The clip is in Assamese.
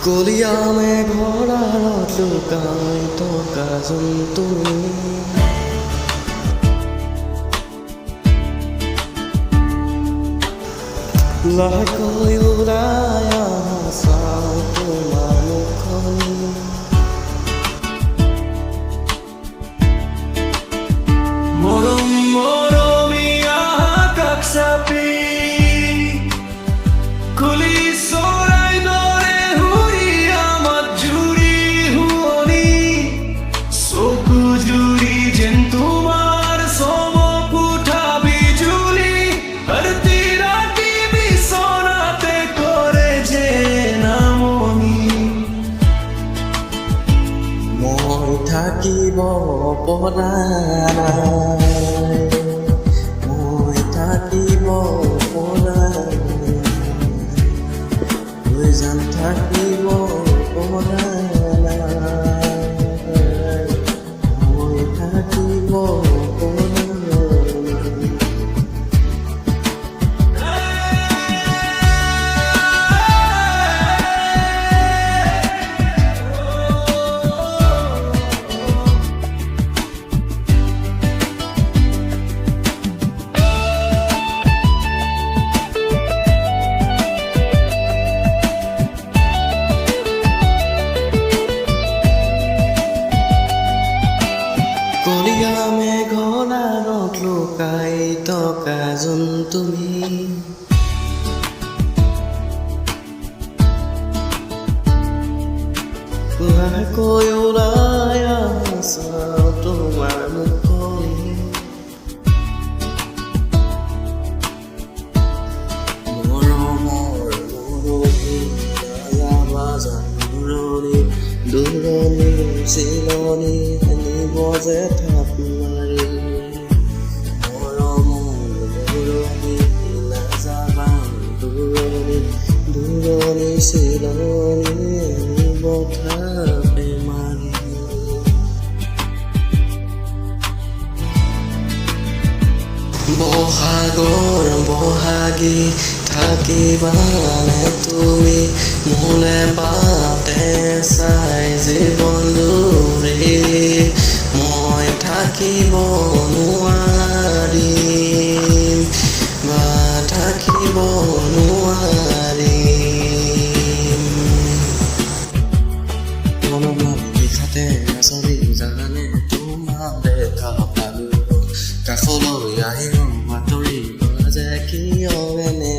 কলিয়ামে ঘোড়াৰত লুকাই থকা যোন তুমি লাহেকৈ ওলাই আহা চাওঁ তোমাৰ মুখখন মৰম মৰমীয়া কাষ চাপি কুলি চৰাই দৰে হুৰি আমাত জুৰি শুৱনি চকু জুৰি যেন তোমাৰ চমক উঠা বিজুলি ধৰতি ৰাতি বিচনাতে কৰে যে নামনি মই থাকিব পৰা নাই মই থাকিব পৰা নাই যান থাকিব পৰা নাই মই থাকিব পৰা কলিয়ামে ঘোড়াৰত লুকাই থকা যোন তুমি লাহেকৈ ওলাই আহা চাওঁ তোমাৰ মুখখন মৰমৰ মুৰলি বাজা মুৰলি দূৰণি চিলনি আনিব যে থাপ মাৰি মৰমৰ মুৰলি নাযাবা দূৰণি দূৰণি চিলনি আনিব থাপে মাৰি বহাগৰ বহাগী থাকিবানে তুমি মোলে বাটে চাই জীৱন দূৰে মই থাকিব নোৱাৰিম বা থাকিব নোৱাৰিম মনৰ বিষাতে আচৰি জানে তোমাৰ দেখা পালো কাষলৈ আহিম বাতৰি যে কিয় এনে